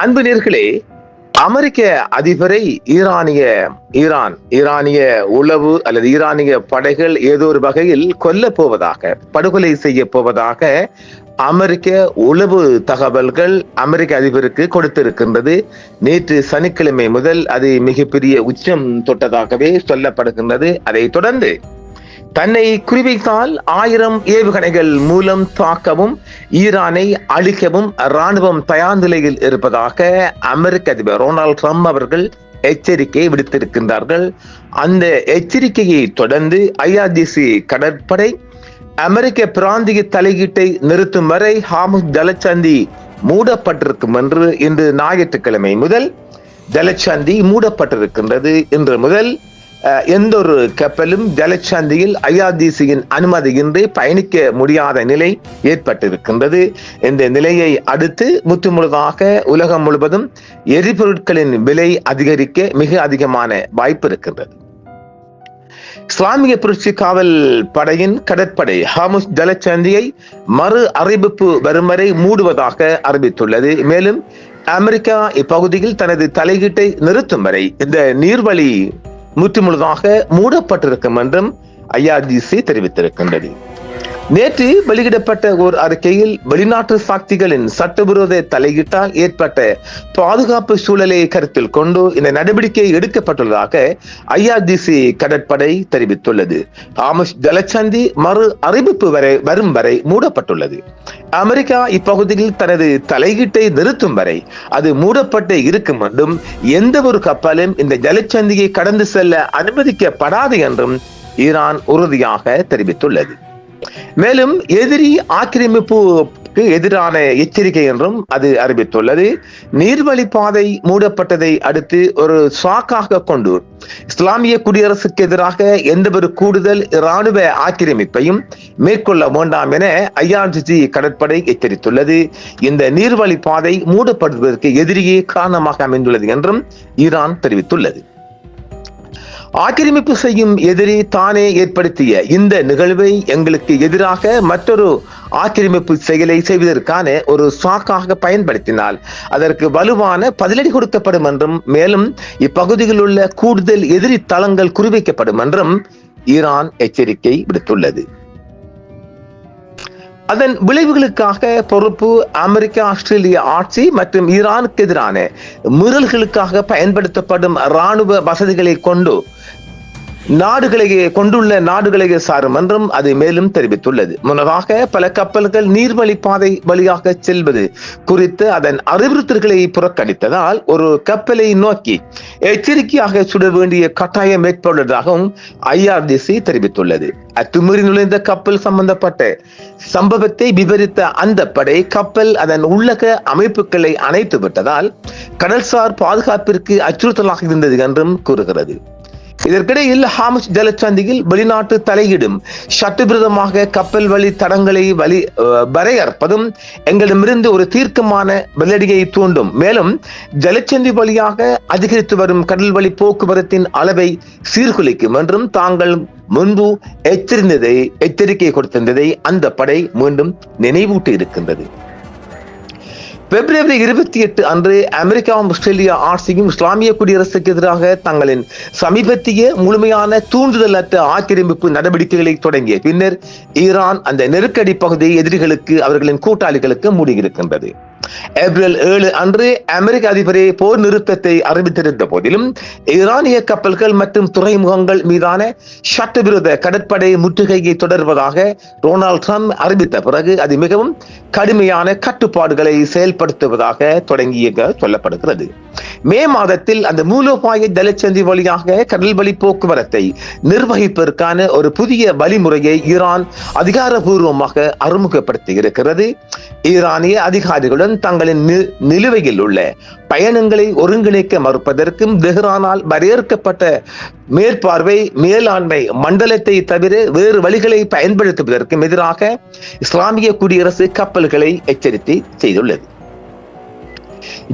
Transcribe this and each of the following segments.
அன்பு நேர்களே, அமெரிக்க அதிபரை ஈரானிய உளவு அல்லது ஈரானிய படைகள் ஏதோ ஒரு வகையில் கொல்லப் போவதாக, படுகொலை செய்ய போவதாக அமெரிக்க உளவு தகவல்கள் அமெரிக்க அதிபருக்கு கொடுத்திருக்கின்றது. நேற்று சனிக்கிழமை முதல் அது மிகப்பெரிய உச்சம் தொட்டதாகவே சொல்லப்படுகின்றது. அதை தொடர்ந்து தன்னை குறிவைத்தால் 1000 ஏவுகணைகள் மூலம் தாக்கவும் ஈரானை அழிக்கவும் ராணுவம் தயார் நிலையில் இருப்பதாக அமெரிக்க அதிபர் டொனால்ட் ட்ரம்ப் அவர்கள் எச்சரிக்கை விடுத்திருக்கின்றார்கள். அந்த எச்சரிக்கையை தொடர்ந்து IRGC கடற்படை அமெரிக்க பிராந்திய தலையீட்டை நிறுத்தும் வரை ஹார்முஸ் ஜலசந்தி மூடப்பட்டிருக்கும் என்று இன்று ஞாயிற்றுக்கிழமை முதல் ஜலசந்தி மூடப்பட்டிருக்கின்றது. இன்று முதல் எந்த ஒரு கப்பலும் ஜலசந்தியில் IRGCயின் அனுமதியின்றி பயணிக்க முடியாத நிலை ஏற்பட்டிருக்கின்றது. இந்த நிலையை அடுத்து முற்றுமுழுதாக உலகம் முழுவதும் எரிபொருட்களின் விலை அதிகரிக்க மிக அதிகமான வாய்ப்பு இருக்கின்றது. இஸ்லாமிய புரட்சி காவல் படையின் கடற்படை ஹார்முஸ் ஜலசந்தியை மறு அறிவிப்பு வரும் வரை மூடுவதாக அறிவித்துள்ளது. மேலும் அமெரிக்கா இப்பகுதியில் தனது தலையீட்டை நிறுத்தும் வரை இந்த நீர்வழி முற்றுமுழுதாக மூடப்பட்டிருக்கும் என்றும் IRGC தெரிவித்திருக்கின்றது. நேற்று வெளியிடப்பட்ட ஒரு அறிக்கையில் வெளிநாட்டு சக்திகளின் சட்டவிரோத தலையீட்டால் ஏற்பட்ட பாதுகாப்பு சூழலை கருத்தில் கொண்டு இந்த நடவடிக்கை எடுக்கப்பட்டுள்ளதாக IRGC கடற்படை தெரிவித்துள்ளது. ஹார்முஸ் ஜலசந்தி மறு அறிவிப்பு வரும் வரை மூடப்பட்டுள்ளது. அமெரிக்கா இப்பகுதியில் தனது தலையீட்டை நிறுத்தும் வரை அது மூடப்பட்டு இருக்கும் என்றும் எந்த ஒரு கப்பலும் இந்த ஜலசந்தியை கடந்து செல்ல அனுமதிக்கப்படாது என்றும் ஈரான் உறுதியாக தெரிவித்துள்ளது. மேலும் எதிரி ஆக்கிரமிப்புக்கு எதிரான எச்சரிக்கை என்றும் அது அறிவித்துள்ளது. நீர்வழி பாதை மூடப்பட்டதை அடுத்து ஒரு சாக்காக கொண்டு இஸ்லாமிய குடியரசுக்கு எதிராக எந்த ஒரு கூடுதல் இராணுவ ஆக்கிரமிப்பையும் மேற்கொள்ள வேண்டாம் என IRGC கடற்படை எச்சரித்துள்ளது. இந்த நீர்வழி பாதை மூடப்படுவதற்கு எதிரியே காரணமாக அமைந்துள்ளது என்றும் ஈரான் தெரிவித்துள்ளது. ஆக்கிரமிப்பு செய்யும் எதிரி தானே ஏற்படுத்திய இந்த நிகழ்வை எங்களுக்கு எதிராக மற்றொரு ஆக்கிரமிப்பு செயலை செய்வதற்கான ஒரு சாக்காக பயன்படுத்தினால் அதற்கு வலுவான பதிலடி கொடுக்கப்படும் என்றும் மேலும் இப்பகுதியில் உள்ள கூடுதல் எதிரி தளங்கள் குறிவைக்கப்படும் என்றும் ஈரான் எச்சரிக்கை விடுத்துள்ளது. அதன் விளைவுகளுக்காக பொறுப்பு அமெரிக்கா, ஆஸ்திரேலிய ஆட்சி மற்றும் ஈரானுக்கு எதிரான மீறல்களுக்காக பயன்படுத்தப்படும் இராணுவ வசதிகளை கொண்டுள்ள நாடுகளையே சாரும் என்றும் அது மேலும் தெரிவித்துள்ளது. முன்னதாக பல கப்பல்கள் நீர்வழி பாதை வழியாக செல்வது குறித்து அதன் அறிவுறுத்தல்களை புறக்கணித்ததால் ஒரு கப்பலை நோக்கி எச்சரிக்கையாக சுட வேண்டிய கட்டாயம் ஏற்பட்டுள்ளதாகவும் IRGC தெரிவித்துள்ளது. அத்துமீறி நுழைந்த கப்பல் சம்பந்தப்பட்ட சம்பவத்தை விவரித்த அந்த படை கப்பல் அதன் உள்ளக அமைப்புகளை அணைத்து விட்டதால் கடல்சார் பாதுகாப்பிற்கு அச்சுறுத்தலாக இருந்தது என்றும் கூறுகிறது. இதற்கிடையில் ஹார்முஸ் ஜலசந்தியில் வெளிநாட்டு தலையீடும் சட்டவிரோதமாக கப்பல் வழி தடங்களை வரையறுப்பதும் எங்களிடமிருந்து ஒரு தீர்க்கமான பதிலடியை தூண்டும். மேலும் ஜலசந்தி வழியாக அதிகரித்து வரும் கடல் வழி போக்குவரத்தின் அளவை சீர்குலைக்கும் என்றும் தாங்கள் முன்பு எச்சரிக்கை கொடுத்திருந்ததை அந்த படை மீண்டும் நினைவூட்டி இருக்கின்றது. பிப்ரவரி 28 அன்று அமெரிக்காவும் ஆஸ்திரேலியா ஆட்சியும் இஸ்லாமிய குடியரசுக்கு எதிராக தங்களின் சமீபத்திய முழுமையான தூண்டுதலற்ற ஆக்கிரமிப்பு நடவடிக்கைகளை தொடங்கிய பின்னர் ஈரான் அந்த நெருக்கடி பகுதியை எதிரிகளுக்கு அவர்களின் கூட்டாளிகளுக்கு மூடியிருக்கின்றது. ஏப்ரல் 7 அன்று அமெரிக்க அதிபரே போர் நிறுத்தத்தை அறிவித்திருந்த போதிலும் ஈரானிய கப்பல்கள் மற்றும் துறைமுகங்கள் மீதான சட்டவிரோத கடற்படை முற்றுகையை தொடர்வதாக டொனால்ட் ட்ரம்ப் அறிவித்த பிறகு அது மிகவும் கடுமையான கட்டுப்பாடுகளை செயல்படுத்துவதாக தொடங்கிய சொல்லப்படுகிறது. மே மாதத்தில் அந்த மூலோபாய ஜலசந்தி வழியாக கடல் வழி போக்குவரத்தை நிர்வகிப்பதற்கான ஒரு புதிய வழிமுறையை ஈரான் அதிகாரபூர்வமாக அறிமுகப்படுத்தி இருக்கிறது. ஈரானிய அதிகாரிகளுடன் தங்களின் நிலுவையில் உள்ள பயணங்களை ஒருங்கிணைக்க மறுப்பதற்கும் தெஹ்ரானால் வரையறுக்கப்பட்ட மேற்பார்வை மேலாண்மை மண்டலத்தை தவிர வேறு வழிகளை பயன்படுத்துவதற்கும் எதிராக இஸ்லாமிய குடியரசு கப்பல்களை எச்சரிக்கை செய்துள்ளது.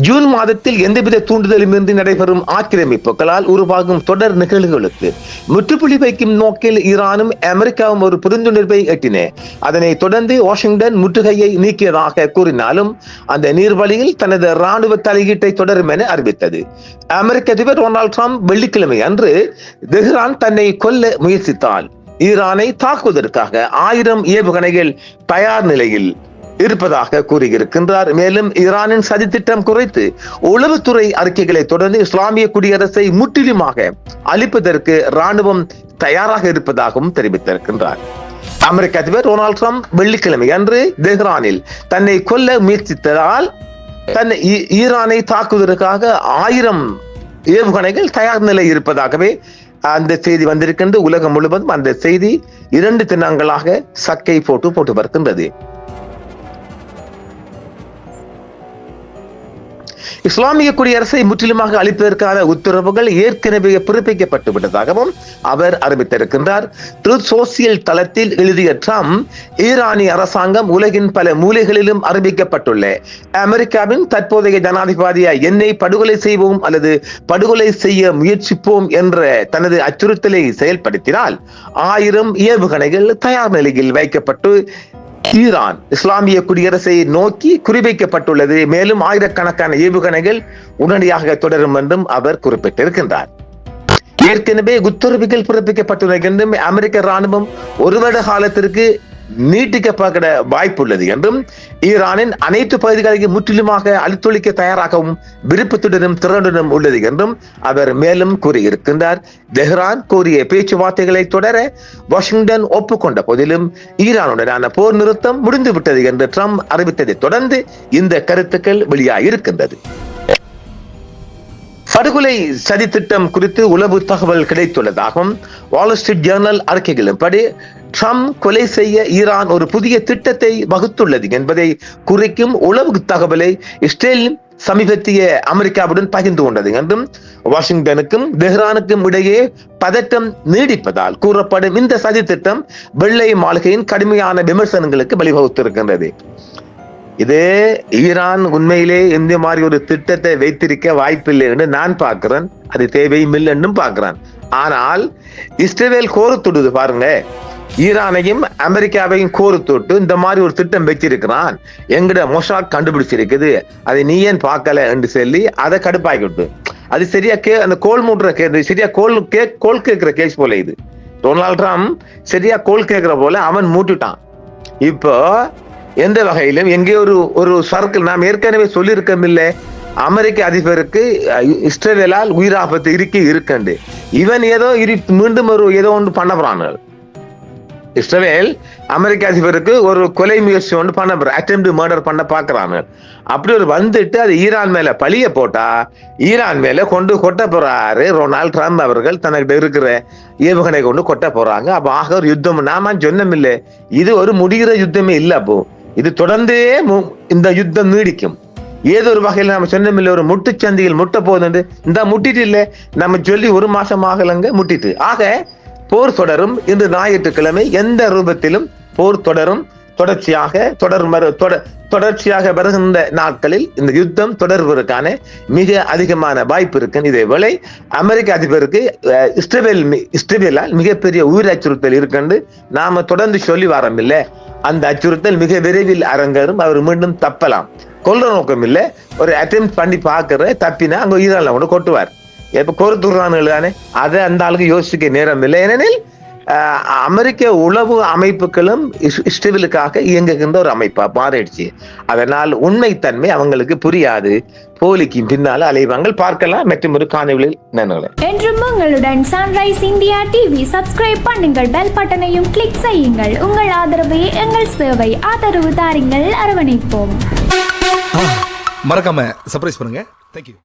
ஜூன் மாதத்தில் எந்தவித தூண்டுதலுமின்றி நடைபெறும் ஆக்கிரமிப்புகளால் உருவாகும் தொடர் நிகழ்வுகளுக்கு முற்றுப்புள்ளி வைக்கும் நோக்கில் ஈரானும் அமெரிக்காவும் ஒரு புரிந்துணர்வை எட்டின. அதனைத் தொடர்ந்து வாஷிங்டன் முற்றுகையை நீக்கியதாக கூறினாலும் அந்த நீர்வழியில் தனது ராணுவ தலையீட்டை தொடரும் என அறிவித்தது. அமெரிக்க அதிபர் டொனால்ட் ட்ரம்ப் வெள்ளிக்கிழமை அன்று தெஹ்ரான் தன்னை கொல்ல முயற்சித்தால் ஈரானை தாக்குவதற்காக 1000 ஏவுகணைகள் தயார் நிலையில் இருப்பதாக கூறியிருக்கின்றார். மேலும் ஈரானின் சதித்திட்டம் குறித்து உளவுத்துறை அறிக்கைகளை தொடர்ந்து இஸ்லாமிய குடியரசை முற்றிலுமாக அழிப்பதற்கு ராணுவம் தயாராக இருப்பதாகவும் தெரிவித்திருக்கின்றார். அமெரிக்க அதிபர் டொனால்ட் ட்ரம்ப் வெள்ளிக்கிழமை அன்று தெஹ்ரானில் தன்னை கொல்ல முயற்சித்ததால் ஈரானை தாக்குவதற்காக 1000 ஏவுகணைகள் தயார் நிலை இருப்பதாகவே அந்த செய்தி வந்திருக்கின்ற. உலகம் முழுவதும் அந்த செய்தி 2 தினங்களாக சக்கை போட்டு வருகின்றது. இஸ்லாமிய குடியரசை முற்றிலுமாக அளிப்பதற்கான உத்தரவுகள் ஏற்கனவே பிறப்பிக்கப்பட்டு விட்டதாகவும் அவர் அறிவித்திருக்கின்றார். ட்ரூத் சோசியல் தளத்தில் எழுதிய ட்ரம்ப், ஈரானிய அரசாங்கம் உலகின் பல மூலைகளிலும் அறிவிக்கப்பட்டுள்ள அமெரிக்காவின் தற்போதைய ஜனாதிபதியை என்னை படுகொலை செய்வோம் அல்லது படுகொலை செய்ய முயற்சிப்போம் என்ற தனது அச்சுறுத்தலை செயல்படுத்தினால் 1000 ஏவுகணைகள் தயார் நிலையில் வைக்கப்பட்டு ஈரான் இஸ்லாமிய குடியரசை நோக்கி குறிவைக்கப்பட்டுள்ளது. மேலும் ஆயிரக்கணக்கான ஏவுகணைகள் உடனடியாக தொடரும் என்றும் அவர் குறிப்பிட்டிருக்கின்றார். ஏற்கனவே உத்தரவுகள் பிறப்பிக்கப்பட்டுள்ள என்றும் அமெரிக்க ராணுவம் 1 வருட காலத்திற்கு நீட்டிக்கப்பட வாய்ப்புள்ளது என்றும் ஈரானின் அனைத்து பகுதிகளையும் முற்றிலுமாக அழித்தொழிக்க தயாராகவும் விருப்பத்துடனும் திறனுடனும் உள்ளது என்றும் அவர் மேலும் கூறியிருக்கின்றார். தெஹ்ரான் கோரிய பேச்சுவார்த்தைகளை தொடர வாஷிங்டன் ஒப்புக்கொண்ட போதிலும் ஈரானுடனான போர் நிறுத்தம் முடிந்துவிட்டது என்று ட்ரம்ப் அறிவித்ததை தொடர்ந்து இந்த கருத்துக்கள் வெளியாகியிருக்கின்றது. படுகொலை சதி திட்டம் குறித்து உளவு தகவல் கிடைத்துள்ளதாகவும் வால் ஸ்ட்ரீட் ஜேர்னல் அறிக்கைகளின்படி ட்ரம்ப் கொலை செய்ய ஈரான் ஒரு புதிய திட்டத்தை வகுத்துள்ளது என்பதை குறிக்கும் உளவு தகவலை இஸ்ரேல் சமீபத்திய அமெரிக்காவுடன் பகிர்ந்து கொண்டது என்றும் வாஷிங்டனுக்கும் தெஹ்ரானுக்கும் இடையே பதட்டம் நீடிப்பதால் கூறப்படும் இந்த சதி திட்டம் வெள்ளை மாளிகையின் கடுமையான விமர்சனங்களுக்கு வழிவகுத்திருக்கின்றது. இது ஈரான் உண்மையிலே இந்த மாதிரி ஒரு திட்டத்தை வைத்திருக்க வாய்ப்பில்லை என்று நான் பார்க்கிறேன். அது தேவையும் இல்லை என்றும் பார்க்கிறேன். ஆனால் இஸ்ரேல் கோரத்தொடுது பாருங்க, ஈரானையும் அமெரிக்காவையும் கோரத்தொட்டு இந்த மாதிரி ஒரு திட்டம் வச்சிருக்கிறான், எங்கட மொசாட் கண்டுபிடிச்சிருக்குது, அதை நீ ஏன் பார்க்கல என்று சொல்லி அதை கடுப்பாக்கிட்டு அது சரியா அந்த கோல் மூட்டுற சரியா கோல் கேட்கிற கேஸ் போல இது. டொனால்ட் ட்ரம்ப் சரியா கோல் கேட்கிற போல அவன் மூட்டுட்டான். இப்போ எந்த வகையிலும் எங்கே ஒரு சர்க்கிள் நாம் ஏற்கனவே சொல்லியிருக்கோம் இல்லை, அமெரிக்க அதிபருக்கு இஸ்ரேலால் உயிராபத்து இருக்கண்டு இவன் ஏதோ மீண்டும் ஏதோ ஒன்று பண்ண போறான். இஸ்ரேல் அமெரிக்க அதிபருக்கு ஒரு கொலை முயற்சி ஒன்று பண்ண போற அட்டெம்ப்ட் மர்டர் பண்ண பாக்குறாங்க. அப்படி ஒரு வந்துட்டு அது ஈரான் மேல பழிய போட்டா ஈரான் மேல கொண்டு கொட்ட போறாரு டொனால்ட் ட்ரம்ப் அவர்கள். தனக்கிட்ட இருக்கிற ஏவுகணை கொண்டு கொட்ட போறாங்க. அப்ப ஆக ஒரு யுத்தம் நாம சொன்னோம் இல்லை, இது ஒரு முடிகிற யுத்தமே இல்லை. அப்போ இது தொடர்ந்தே இந்த யுத்தம் நீடிக்கும். ஏதோ ஒரு வகையில் நம்ம சொன்னோம் இல்லை, ஒரு முட்டுச்சந்தியில் முட்ட போகுது இந்த முட்டிட்டு இல்லை நம்ம சொல்லி 1 மாசம் ஆகலங்க முட்டிட்டு. ஆக போர் தொடரும். இன்று ஞாயிற்றுக்கிழமை எந்த ரூபத்திலும் போர் தொடரும். தொடர்ச்சியாக வருகின்ற நாட்களில் இந்த யுத்தம் தொடர்வதற்கான மிக அதிகமான வாய்ப்பு இருக்கு. இதேவேளை அமெரிக்க அதிபருக்கு இஸ்ரேலால் மிகப்பெரிய உயிர் அச்சுறுத்தல் இருக்குன்னு நாம தொடர்ந்து சொல்லி வரோம் இல்லை. அந்த அச்சுறுத்தல் மிக விரைவில் அரங்கேறும். அவர் மீண்டும் தப்பலாம். கொல்ற நோக்கம் இல்லை, ஒரு அட்டெம்ப்ட் பண்ணி பார்க்கிற தப்பினா அங்க ஈரான்ல கொண்டு கொட்டுவார். எப்ப கோர்த்துறானு தானே, அதை அந்த ஆளுக்கு யோசிக்க நேரம் இல்லை. ஏனெனில் அமெரிக்க உளவு அமைப்புகளும் இஸ்ரேலுக்காக இயங்குகின்ற ஒரு அமைப்பா மாறிடுச்சு. அதனால் உண்மைத்தன்மை அவங்களுக்கு புரியாது. போலிக்கு பின்னால அலைவாங்கள் பார்க்கலாம். மற்றும் ஒரு காணொளியில் நன்றி. என்றும் உங்களுடன் சன்ரைஸ் இந்தியா டிவி சப்ஸ்கிரைப் பண்ணுங்கள், பெல் பட்டனையும் கிளிக் செய்யுங்கள். உங்கள் ஆதரவே எங்கள் சேவை. ஆதரவு தாருங்கள், அரவணைப்போம். மறக்காம சர்ப்ரைஸ் பண்ணுங்க. தேங்க்யூ.